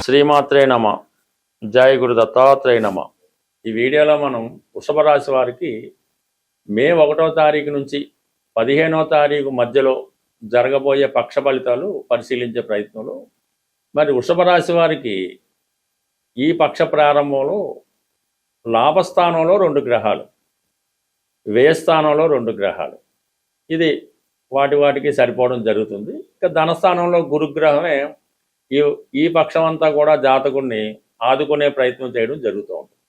శ్రీమాత్రే నమ. జయ గురు దత్తాత్రేయ నమ. ఈ వీడియోలో మనం వృషభ రాశి వారికి మే 1వ తారీఖు నుంచి 15వ తారీఖు మధ్యలో జరగబోయే పక్ష ఫలితాలు పరిశీలించే ప్రయత్నంలో మరి వృషభ రాశి వారికి ఈ పక్ష ప్రారంభంలో లాభస్థానంలో 2 గ్రహాలు, వ్యయస్థానంలో 2 గ్రహాలు, ఇది వాటికి సరిపోవడం జరుగుతుంది. ఇక ధనస్థానంలో గురుగ్రహమే ఈ పక్షం అంతా కూడా జాతకుడిని ఆదుకునే ప్రయత్నం చేయడం జరుగుతూ ఉంటుంది.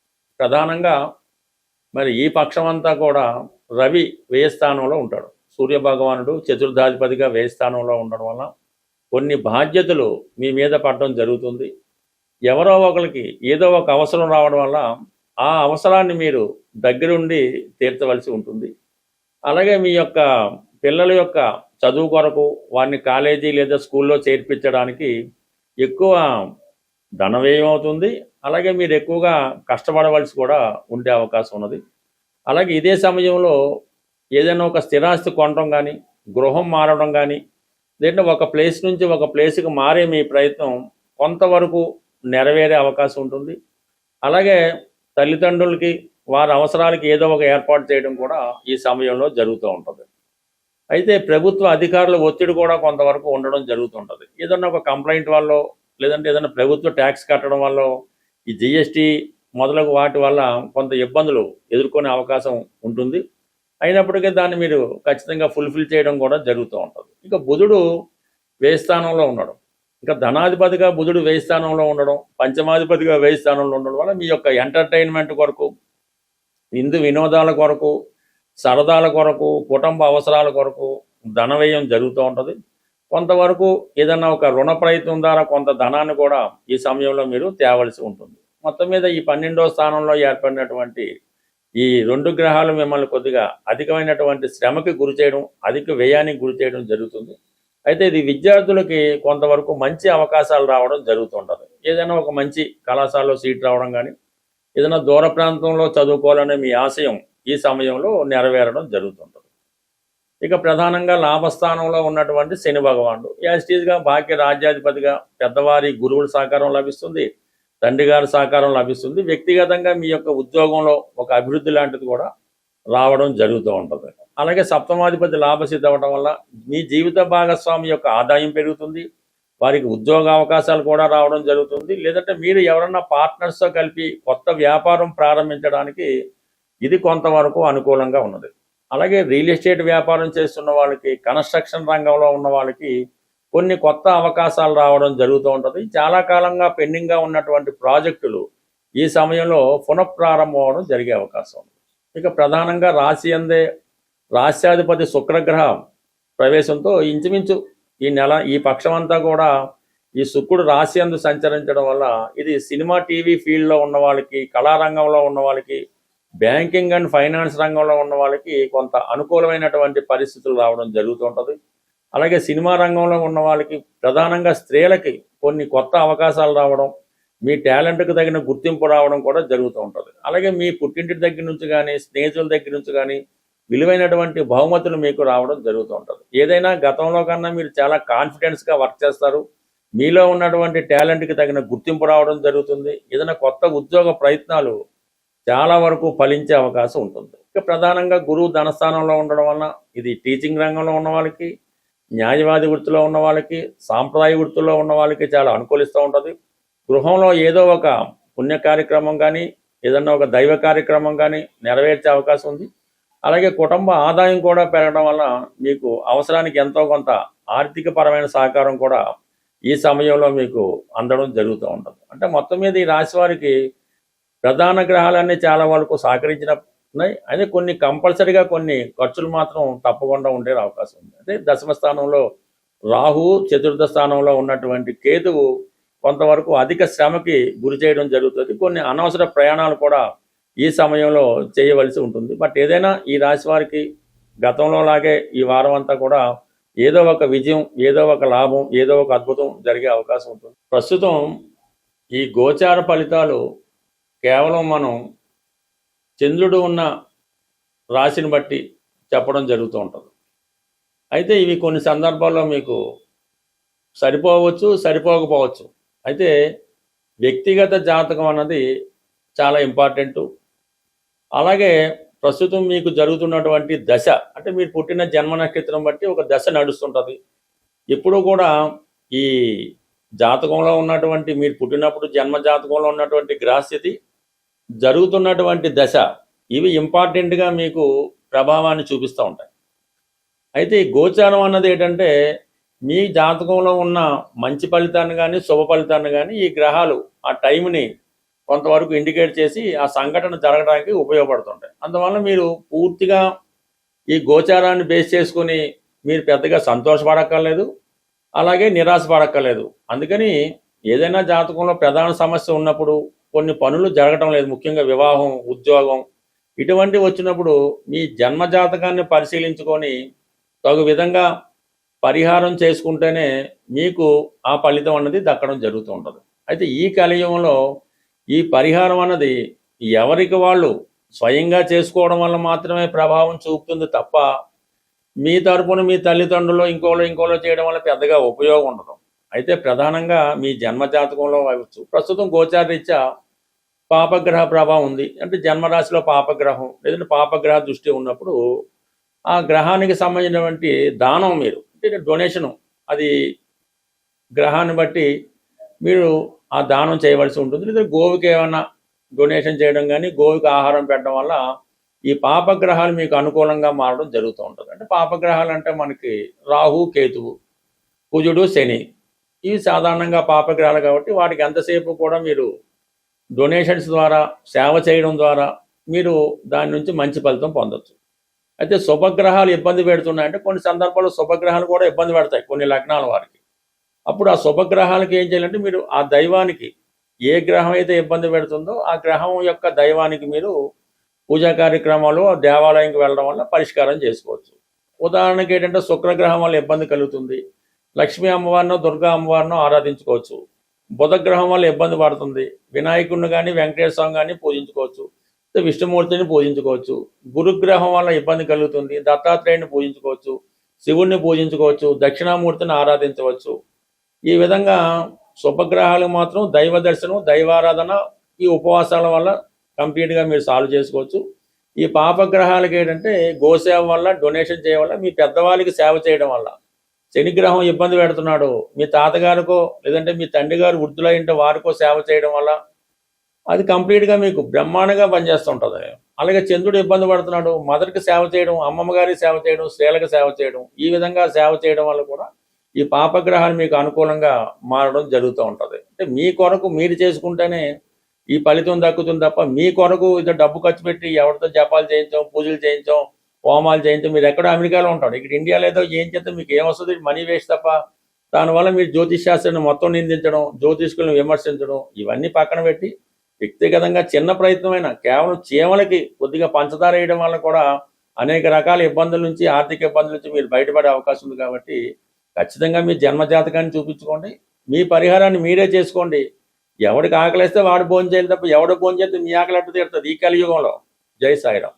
ప్రధానంగా మరి ఈ పక్షం అంతా కూడా రవి వ్యయస్థానంలో ఉంటాడు. సూర్యభగవానుడు చతుర్థాధిపతిగా వ్యయస్థానంలో ఉండడం వల్ల కొన్ని బాధ్యతలు మీ మీద పడడం జరుగుతుంది. ఎవరో ఒకరికి ఏదో ఒక అవసరం రావడం వల్ల ఆ అవసరాన్ని మీరు దగ్గరుండి తీర్చవలసి ఉంటుంది. అలాగే మీ యొక్క పిల్లల యొక్క చదువు కొరకు వారిని కాలేజీ లేదా స్కూల్లో చేర్పించడానికి ఎక్కువ ధన వ్యయం అవుతుంది. అలాగే మీరు ఎక్కువగా కష్టపడవలసి కూడా ఉండే అవకాశం ఉన్నది. అలాగే ఇదే సమయంలో ఏదైనా ఒక స్థిరాస్తి కొనడం కానీ, గృహం మారడం కానీ, లేదంటే ఒక ప్లేస్ నుంచి ఒక ప్లేస్కి మారే మీ ప్రయత్నం కొంతవరకు నెరవేరే అవకాశం ఉంటుంది. అలాగే తల్లిదండ్రులకి వారి అవసరాలకి ఏదో ఒక ఏర్పాటు చేయడం కూడా ఈ సమయంలో జరుగుతూ ఉంటుంది. అయితే ప్రభుత్వ అధికారుల ఒత్తిడి కూడా కొంతవరకు ఉండడం జరుగుతుంటుంది. ఏదన్నా ఒక కంప్లైంట్ వల్ల, లేదంటే ఏదైనా ప్రభుత్వ ట్యాక్స్ కట్టడం వల్ల, ఈ జిఎస్టీ మొదలగు వాటి వల్ల కొంత ఇబ్బందులు ఎదుర్కొనే అవకాశం ఉంటుంది. అయినప్పటికీ దాన్ని మీరు ఖచ్చితంగా ఫుల్ఫిల్ చేయడం కూడా జరుగుతూ ఉంటుంది. ఇక బుధుడు వ్యయస్థానంలో ఉండడం, ఇంకా ధనాధిపతిగా బుధుడు వ్యయస్థానంలో ఉండడం, పంచమాధిపతిగా వ్యయస్థానంలో ఉండడం వల్ల మీ యొక్క ఎంటర్టైన్మెంట్ కొరకు, వినోదాల కొరకు, సరదాల కొరకు, కుటుంబ అవసరాల కొరకు ధన వ్యయం జరుగుతూ ఉంటుంది. కొంతవరకు ఏదన్నా ఒక రుణ ప్రయత్నం ద్వారా కొంత ధనాన్ని కూడా ఈ సమయంలో మీరు తేవలసి ఉంటుంది. మొత్తం మీద ఈ 12వ స్థానంలో ఏర్పడినటువంటి ఈ 2 గ్రహాలు మిమ్మల్ని కొద్దిగా అధికమైనటువంటి శ్రమకి గురి చేయడం, అధిక వ్యయానికి గురి చేయడం జరుగుతుంది. అయితే ఇది విద్యార్థులకి కొంతవరకు మంచి అవకాశాలు రావడం జరుగుతుంటుంది. ఏదైనా ఒక మంచి కళాశాలలో సీట్ రావడం కానీ, ఏదైనా దూర ప్రాంతంలో చదువుకోవాలనే మీ ఆశయం ఈ సమయంలో నెరవేరడం జరుగుతుంటుంది. ఇక ప్రధానంగా లాభస్థానంలో ఉన్నటువంటి శని భగవానుడు యాస్టీజ్గా భాగ్య రాజ్యాధిపతిగా పెద్దవారి గురువుల సహకారం లభిస్తుంది, తండ్రి గారి సహకారం లభిస్తుంది. వ్యక్తిగతంగా మీ యొక్క ఉద్యోగంలో ఒక అభివృద్ధి లాంటిది కూడా రావడం జరుగుతూ ఉంటుంది. అలాగే సప్తమాధిపతి లాభసిద్ధి అవ్వడం వల్ల మీ జీవిత భాగస్వామి యొక్క ఆదాయం పెరుగుతుంది, వారికి ఉద్యోగ అవకాశాలు కూడా రావడం జరుగుతుంది. లేదంటే మీరు ఎవరన్నా పార్ట్నర్స్తో కలిపి కొత్త వ్యాపారం ప్రారంభించడానికి ఇది కొంతవరకు అనుకూలంగా ఉన్నది. అలాగే రియల్ ఎస్టేట్ వ్యాపారం చేస్తున్న వాళ్ళకి, కన్స్ట్రక్షన్ రంగంలో ఉన్న వాళ్ళకి కొన్ని కొత్త అవకాశాలు రావడం జరుగుతూ ఉంటుంది. చాలా కాలంగా పెండింగ్గా ఉన్నటువంటి ప్రాజెక్టులు ఈ సమయంలో పునఃప్రారంభం అవడం జరిగే అవకాశం ఉంది. ఇక ప్రధానంగా రాశి అందే రాశ్యాధిపతి శుక్రగ్రహ ప్రవేశంతో ఇంచుమించు ఈ పక్షమంతా కూడా ఈ శుక్రుడు రాశి అందు సంచరించడం వల్ల ఇది సినిమా టీవీ ఫీల్డ్లో ఉన్న వాళ్ళకి, కళారంగంలో ఉన్న వాళ్ళకి, బ్యాంకింగ్ అండ్ ఫైనాన్స్ రంగంలో ఉన్న వాళ్ళకి కొంత అనుకూలమైనటువంటి పరిస్థితులు రావడం జరుగుతుంటుంది. అలాగే సినిమా రంగంలో ఉన్న వాళ్ళకి, ప్రధానంగా స్త్రీలకి కొన్ని కొత్త అవకాశాలు రావడం, మీ టాలెంట్కి తగిన గుర్తింపు రావడం కూడా జరుగుతూ ఉంటుంది. అలాగే మీ పుట్టింటి దగ్గర నుంచి కానీ, స్నేహితుల దగ్గర నుంచి కానీ విలువైనటువంటి బహుమతులు మీకు రావడం జరుగుతూ ఉంటుంది. ఏదైనా గతంలో కన్నా మీరు చాలా కాన్ఫిడెన్స్గా వర్క్ చేస్తారు, మీలో ఉన్నటువంటి టాలెంట్కి తగిన గుర్తింపు రావడం జరుగుతుంది. ఏదైనా కొత్త ఉద్యోగ ప్రయత్నాలు చాలా వరకు ఫలించే అవకాశం ఉంటుంది. ఇక ప్రధానంగా గురువు ధనస్థానంలో ఉండడం వలన ఇది టీచింగ్ రంగంలో ఉన్న వాళ్ళకి, న్యాయవాది వృత్తిలో ఉన్న వాళ్ళకి, సాంప్రదాయ వృత్తుల్లో ఉన్న వాళ్ళకి చాలా అనుకూలిస్తూ ఉంటుంది. గృహంలో ఏదో ఒక పుణ్య కార్యక్రమం కానీ, ఏదన్నా ఒక దైవ కార్యక్రమం కానీ నెరవేర్చే అవకాశం ఉంది. అలాగే కుటుంబ ఆదాయం కూడా పెరగడం వల్ల మీకు అవసరానికి ఎంతో కొంత ఆర్థిక పరమైన సహకారం కూడా ఈ సమయంలో మీకు అందడం జరుగుతూ ఉంటుంది. అంటే మొత్తం మీద ఈ రాశి వారికి ప్రధాన గ్రహాలన్నీ చాలా వరకు సహకరించినాయి. అయితే కొన్ని కంపల్సరీగా కొన్ని ఖర్చులు మాత్రం తప్పకుండా ఉండే అవకాశం ఉంది. అంటే దశమ స్థానంలో రాహు, చతుర్థ స్థానంలో ఉన్నటువంటి కేతువు కొంతవరకు అధిక శ్రమకి గురి చేయడం జరుగుతుంది. కొన్ని అనవసర ప్రయాణాలు కూడా ఈ సమయంలో చేయవలసి ఉంటుంది. బట్ ఏదైనా ఈ రాశి వారికి గతంలో లాగే ఈ వారం అంతా కూడా ఏదో ఒక విజయం, ఏదో ఒక లాభం, ఏదో ఒక అద్భుతం జరిగే అవకాశం ఉంటుంది. ప్రస్తుతం ఈ గోచార ఫలితాలు కేవలం మనం చంద్రుడు ఉన్న రాశిని బట్టి చెప్పడం జరుగుతూ ఉంటుంది. అయితే ఇవి కొన్ని సందర్భాల్లో మీకు సరిపోవచ్చు, సరిపోకపోవచ్చు. అయితే వ్యక్తిగత జాతకం అన్నది చాలా ఇంపార్టెంటు. అలాగే ప్రస్తుతం మీకు జరుగుతున్నటువంటి దశ, అంటే మీరు పుట్టిన జన్మ నక్షత్రం బట్టి ఒక దశ నడుస్తుంటుంది. ఎప్పుడూ కూడా ఈ జాతకంలో ఉన్నటువంటి, మీరు పుట్టినప్పుడు జన్మ జాతకంలో ఉన్నటువంటి గ్రహస్థితి, జరుగుతున్నటువంటి దశ, ఇవి ఇంపార్టెంట్గా మీకు ప్రభావాన్ని చూపిస్తూ ఉంటాయి. అయితే ఈ గోచారం అన్నది ఏంటంటే, మీ జాతకంలో ఉన్న మంచి ఫలితాన్ని కానీ శుభ ఫలితాన్ని కానీ ఈ గ్రహాలు ఆ టైంని కొంతవరకు ఇండికేట్ చేసి ఆ సంఘటన జరగడానికి ఉపయోగపడుతుంటాయి. అందువల్ల మీరు పూర్తిగా ఈ గోచారాన్ని బేస్ చేసుకుని మీరు పెద్దగా సంతోషపడక్కర్లేదు, అలాగే నిరాశపడక్కర్లేదు. అందుకని ఏదైనా జాతకంలో ప్రధాన సమస్య ఉన్నప్పుడు, కొన్ని పనులు జరగటం లేదు, ముఖ్యంగా వివాహం, ఉద్యోగం ఇటువంటివి వచ్చినప్పుడు మీ జన్మ జాతకాన్ని పరిశీలించుకొని తగు విధంగా పరిహారం చేసుకుంటేనే మీకు ఆ ఫలితం అన్నది దక్కడం జరుగుతూ ఉంటుంది. అయితే ఈ కలియుగంలో ఈ పరిహారం అన్నది ఎవరికి వాళ్ళు స్వయంగా చేసుకోవడం వల్ల మాత్రమే ప్రభావం చూపుతుంది తప్ప, మీ తరపున మీ తల్లిదండ్రులు ఇంకోలో చేయడం వల్ల పెద్దగా ఉపయోగం ఉండదు. అయితే ప్రధానంగా మీ జన్మ జాతకంలో అవ్వచ్చు, ప్రస్తుతం గోచారరీత్యా పాపగ్రహ ప్రభావం ఉంది, అంటే జన్మరాశిలో పాపగ్రహం లేదంటే పాపగ్రహ దృష్టి ఉన్నప్పుడు ఆ గ్రహానికి సంబంధించినటువంటి దానం, మీరు అంటే డొనేషను, అది గ్రహాన్ని బట్టి మీరు ఆ దానం చేయవలసి ఉంటుంది. లేదా గోవుకి ఏమైనా డొనేషన్ చేయడం కానీ, గోవుకి ఆహారం పెట్టడం వల్ల ఈ పాపగ్రహాలు మీకు అనుకూలంగా మారడం జరుగుతూ ఉంటుంది. అంటే పాపగ్రహాలు అంటే మనకి రాహు, కేతువు, కుజుడు, శని, ఇవి సాధారణంగా పాపగ్రహాలు కాబట్టి వాటికి ఎంతసేపు కూడా మీరు డొనేషన్స్ ద్వారా, సేవ చేయడం ద్వారా మీరు దాని నుంచి మంచి ఫలితం పొందొచ్చు. అయితే శుభగ్రహాలు ఇబ్బంది పెడుతున్నాయంటే కొన్ని సందర్భాల్లో శుభగ్రహాలు కూడా ఇబ్బంది పెడతాయి కొన్ని లగ్నాల వారికి. అప్పుడు ఆ శుభగ్రహాలకి ఏం చేయాలంటే, మీరు ఆ దైవానికి, ఏ గ్రహం అయితే ఇబ్బంది పెడుతుందో ఆ గ్రహం యొక్క దైవానికి మీరు పూజా కార్యక్రమాలు దేవాలయంకి వెళ్ళడం వల్ల పరిష్కారం చేసుకోవచ్చు. ఉదాహరణకి ఏంటంటే, శుక్రగ్రహం వల్ల ఇబ్బంది కలుగుతుంది, లక్ష్మీ అమ్మవారినో దుర్గా అమ్మవారినో ఆరాధించుకోవచ్చు. బుధగ్రహం వల్ల ఇబ్బంది పడుతుంది, వినాయకుడిని కానీ వెంకటేశ్వర స్వామి కానీ పూజించుకోవచ్చు, విష్ణుమూర్తిని పూజించుకోవచ్చు. గురుగ్రహం వల్ల ఇబ్బంది కలుగుతుంది, దత్తాత్రేయుని పూజించుకోవచ్చు, శివుణ్ణి పూజించుకోవచ్చు, దక్షిణామూర్తిని ఆరాధించవచ్చు. ఈ విధంగా శుభగ్రహాలు మాత్రం దైవ దర్శనం, దైవారాధన, ఈ ఉపవాసాల వల్ల కంప్లీట్గా మీరు సాల్వ్ చేసుకోవచ్చు. ఈ పాపగ్రహాలకి ఏంటంటే, గోసేవ వల్ల, డొనేషన్ చేయడం వల్ల, మీ పెద్దవాళ్ళకి సేవ చేయడం వల్ల, శనిగ్రహం ఇబ్బంది పెడుతున్నాడు, మీ తాతగారికో లేదంటే మీ తండ్రి గారు వృద్ధులైంటే వారికో సేవ చేయడం వల్ల అది కంప్లీట్గా మీకు బ్రహ్మాండంగా పనిచేస్తుంటుంది. అలాగే చంద్రుడు ఇబ్బంది పడుతున్నాడు, మదర్కి సేవ చేయడం, అమ్మమ్మ గారికి సేవ చేయడం, స్త్రీలకు సేవ చేయడం, ఈ విధంగా సేవ చేయడం వల్ల కూడా ఈ పాపగ్రహాలు మీకు అనుకూలంగా మారడం జరుగుతూ ఉంటుంది. అంటే మీ కొరకు మీరు చేసుకుంటేనే ఈ ఫలితం దక్కుతుంది తప్ప, మీ కొరకు ఇది డబ్బు ఖర్చు పెట్టి ఎవరితో జపాలు చేయించాం, పూజలు చేయించాం, హోమాలు చేయించాం, మీరు ఎక్కడో అమెరికాలో ఉంటాడు, ఇక్కడ ఇండియాలో ఏదో ఏం చేస్తే మీకు ఏమొస్తుంది, మనీ వేస్ట్ తప్ప. దానివల్ల మీరు జ్యోతిష్ శాస్త్రాన్ని మొత్తం నిందించడం, జ్యోతిష్కులను విమర్శించడం, ఇవన్నీ పక్కన పెట్టి వ్యక్తిగతంగా చిన్న ప్రయత్నమైన కేవలం చీమలకి కొద్దిగా పంచదార వేయడం వల్ల కూడా అనేక రకాల ఇబ్బందుల నుంచి, ఆర్థిక ఇబ్బందుల నుంచి మీరు బయటపడే అవకాశం ఉంది. కాబట్టి ఖచ్చితంగా మీ జన్మజాతకాన్ని చూపించుకోండి, మీ పరిహారాన్ని మీరే చేసుకోండి. ఎవడికి ఆకలిస్తే వాడు భోజనం చేయాలి తప్ప, ఎవడు భోజనం చేస్తే మీ ఆకలి ఎట్టు తీరుతుంది ఈ కలియుగంలో. జై సాయిరాం.